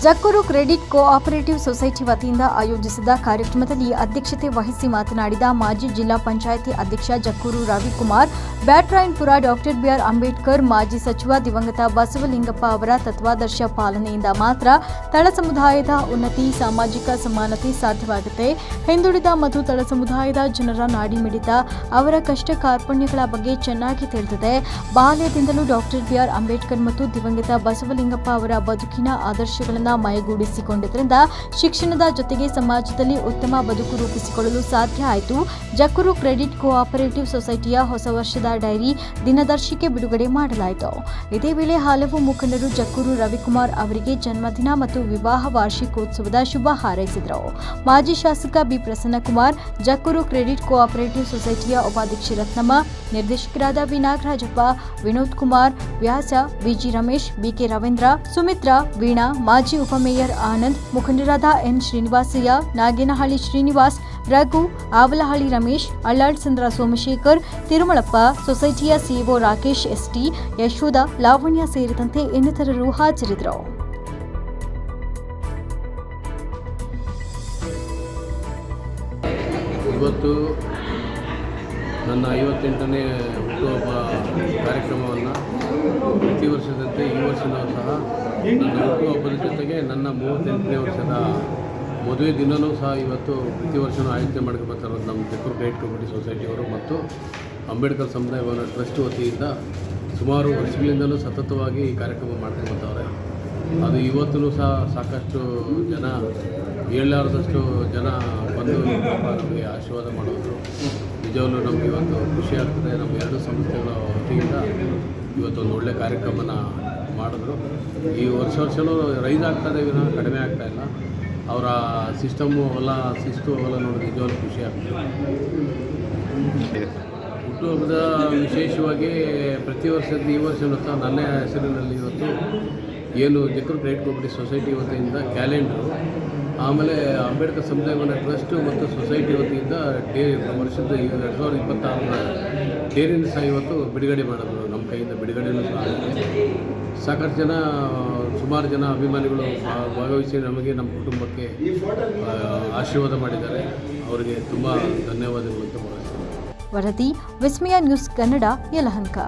Jakkur credit cooperative society ವತಿಯಿಂದ ಆಯೋಜಿಸಿದ ಕಾರ್ಯಕ್ರಮದಲ್ಲಿ ಅಧ್ಯಕ್ಷತೆ ವಹಿಸಿ ಮಾತನಾಡಿದ ಮಾಜಿ ಜಿಲ್ಲಾ ಪಂಚಾಯಿತಿ ಅಧ್ಯಕ್ಷ ಜಕ್ಕೂರು ರವಿಕುಮಾರ್, ಬ್ಯಾಟರಾಯನಪುರ ಡಾಕ್ಟರ್ ಬಿಆರ್ ಅಂಬೇಡ್ಕರ್ ಮಾಜಿ ಸಚಿವ ದಿವಂಗತ ಬಸವಲಿಂಗಪ್ಪ ಅವರ ತತ್ವಾದರ್ಶ ಪಾಲನೆಯಿಂದ ಮಾತ್ರ ತಳ ಸಮುದಾಯದ ಉನ್ನತಿ, ಸಾಮಾಜಿಕ ಸಮಾನತೆ ಸಾಧ್ಯವಾಗುತ್ತೆ. ಹಿಂದುಳಿದ ಮತ್ತು ತಳ ಸಮುದಾಯದ ಜನರ ನಾಡಿ ಮಿಡಿತ, ಅವರ ಕಷ್ಟ ಕಾರ್ಪಣ್ಯಗಳ ಬಗ್ಗೆ ಚೆನ್ನಾಗಿ ತಿಳಿದಿದೆ. ಬಾಲ್ಯದಿಂದಲೂ ಡಾಕ್ಟರ್ ಬಿಆರ್ ಅಂಬೇಡ್ಕರ್ ಮತ್ತು ದಿವಂಗತ ಬಸವಲಿಂಗಪ್ಪ ಅವರ ಬದುಕಿನ ಆದರ್ಶಗಳನ್ನು ಮೈಗೂಡಿಸಿಕೊಂಡಿದ್ದರಿಂದ ಶಿಕ್ಷಣದ ಜೊತೆಗೆ ಸಮಾಜದಲ್ಲಿ ಉತ್ತಮ ಬದುಕು ರೂಪಿಸಿಕೊಳ್ಳಲು ಸಾಧ್ಯ ಆಯಿತು. ಜಕ್ಕೂರು ಕ್ರೆಡಿಟ್ ಕೋಆಪರೇಟಿವ್ ಸೊಸೈಟಿಯ ಹೊಸ ವರ್ಷದ ಡೈರಿ ದಿನದರ್ಶಿಕೆ ಬಿಡುಗಡೆ ಮಾಡಲಾಯಿತು. ಇದೇ ವೇಳೆ ಹಲವು ಮುಖಂಡರು ಜಕ್ಕೂರು ರವಿಕುಮಾರ್ ಅವರಿಗೆ ಜನ್ಮದಿನ ಮತ್ತು ವಿವಾಹ ವಾರ್ಷಿಕೋತ್ಸವದ ಶುಭ ಹಾರೈಸಿದರು. ಮಾಜಿ ಶಾಸಕ B Prasannakumar, Jakkur credit cooperative ಸೊಸೈಟಿಯ ಉಪಾಧ್ಯಕ್ಷೆ ರತ್ನಮ್ಮ, ನಿರ್ದೇಶಕರಾದ V Nagarajappa, Vinod Kumar Vyas, V G Ramesh, B K Ravindra, Sumitra, Veena, ಮಾಜಿ ಉಪಮೇಯರ್ ಆನಂದ್, ಮುಖಂಡರಾದ ಎನ್ ಶ್ರೀನಿವಾಸಯ್ಯ, ನಾಗೇನಹಳ್ಳಿ ಶ್ರೀನಿವಾಸ್, ರಘು, ಆವಲಹಳ್ಳಿ ರಮೇಶ್, ಅಳ್ಳಾಳ್ ಚಂದ್ರ ಸೋಮಶೇಖರ್, ತಿರುಮಳಪ್ಪ, ಸೊಸೈಟಿಯ ಸಿಇಒ ರಾಕೇಶ್ ಎಸ್ಟಿ, ಯಶೋಧ, ಲಾವಣ್ಯ ಸೇರಿದಂತೆ ಇನ್ನಿತರರು ಹಾಜರಿದ್ದರು. ಇವತ್ತು ನನ್ನ 58ನೇ ಹುಟ್ಟುಹಬ್ಬ ಕಾರ್ಯಕ್ರಮವನ್ನು ಪ್ರತಿ ವರ್ಷದಂತೆ ಈ ವರ್ಷವೂ ಸಹ ನನ್ನ ಹುಟ್ಟುಹಬ್ಬದ ಜೊತೆಗೆ ನನ್ನ 38ನೇ ವರ್ಷದ ಮದುವೆ ದಿನವೂ ಸಹ ಇವತ್ತು ಪ್ರತಿ ವರ್ಷವೂ ಆಯೋಜನೆ ಮಾಡ್ಕೊಬರ್ತಾರೆ ನಮ್ಮ ಜಕ್ಕೂರು ಕ್ರೆಡಿಟ್ ಕೋಆಪರೇಟಿವ್ ಸೊಸೈಟಿಯವರು ಮತ್ತು ಅಂಬೇಡ್ಕರ್ ಸಮುದಾಯ ಭವನ ಟ್ರಸ್ಟ್ ವತಿಯಿಂದ ಸುಮಾರು ವರ್ಷಗಳಿಂದಲೂ ಸತತವಾಗಿ ಈ ಕಾರ್ಯಕ್ರಮ ಮಾಡ್ಕೊಂಡ್ಬರ್ತಾರೆ. ಅದು ಇವತ್ತೂ ಸಹ ಸಾಕಷ್ಟು ಜನ ಹೇಳಲಾರದಷ್ಟು ಜನ ಬಂದು ನಮಗೆ ಆಶೀರ್ವಾದ ಮಾಡೋದು ನಿಜವಾಗ್ಲೂ ನಮಗೆ ಇವತ್ತು ಖುಷಿ ಆಗ್ತದೆ. ನಮ್ಮ ಎರಡು ಸಂಸ್ಥೆಗಳ ವತಿಯಿಂದ ಇವತ್ತೊಂದು ಒಳ್ಳೆಯ ಕಾರ್ಯಕ್ರಮನ ಮಾಡಿದ್ರು. ಈ ವರ್ಷವೂ ರೈಸ್ ಆಗ್ತದೆ, ವಿನಃ ಕಡಿಮೆ ಆಗ್ತಾಯಿಲ್ಲ. ಅವರ ಸಿಸ್ಟಮ್ಮು ಅವೆಲ್ಲ ಶಿಸ್ತು ಅವೆಲ್ಲ ನೋಡಿ ನಿಜವಾಗ್ಲೂ ಖುಷಿ ಆಗ್ತದೆ. ಹುಟ್ಟುಹಬ್ಬದ ವಿಶೇಷವಾಗಿ ಪ್ರತಿ ವರ್ಷದ ಈ ವರ್ಷವೂ ಸಹ ನನ್ನ ಹೆಸರಿನಲ್ಲಿ ಇವತ್ತು ಏನು ಜಕ್ಕೂರು ಕ್ರೆಡಿಟ್ ಕೋಆಪರೇಟಿವ್ ಸೊಸೈಟಿ ವತಿಯಿಂದ ಕ್ಯಾಲೆಂಡ್ರು, ಆಮೇಲೆ ಅಂಬೇಡ್ಕರ್ ಸಮುದಾಯ ಭವನ ಟ್ರಸ್ಟು ಮತ್ತು ಸೊಸೈಟಿ ವತಿಯಿಂದ ವರ್ಷದ 2026ರ ಡೇರಿನ ಸಹ ಇವತ್ತು ಬಿಡುಗಡೆ ಮಾಡಿದ್ರು. ನಮ್ಮ ಕೈಯಿಂದ ಬಿಡುಗಡೆಯೂ ಸಹ ಆಗಿದೆ. ಸಾಕಷ್ಟು ಜನ, ಸುಮಾರು ಜನ ಅಭಿಮಾನಿಗಳು ಭಾಗವಹಿಸಿ ನಮಗೆ, ನಮ್ಮ ಕುಟುಂಬಕ್ಕೆ ಆಶೀರ್ವಾದ ಮಾಡಿದ್ದಾರೆ. ಅವರಿಗೆ ತುಂಬ ಧನ್ಯವಾದಗಳು ಅಂತ ಭಾವಿಸ್ತೀನಿ. ವರದಿ ವಿಸ್ಮಯ ನ್ಯೂಸ್ ಕನ್ನಡ, ಯಲಹಂಕ.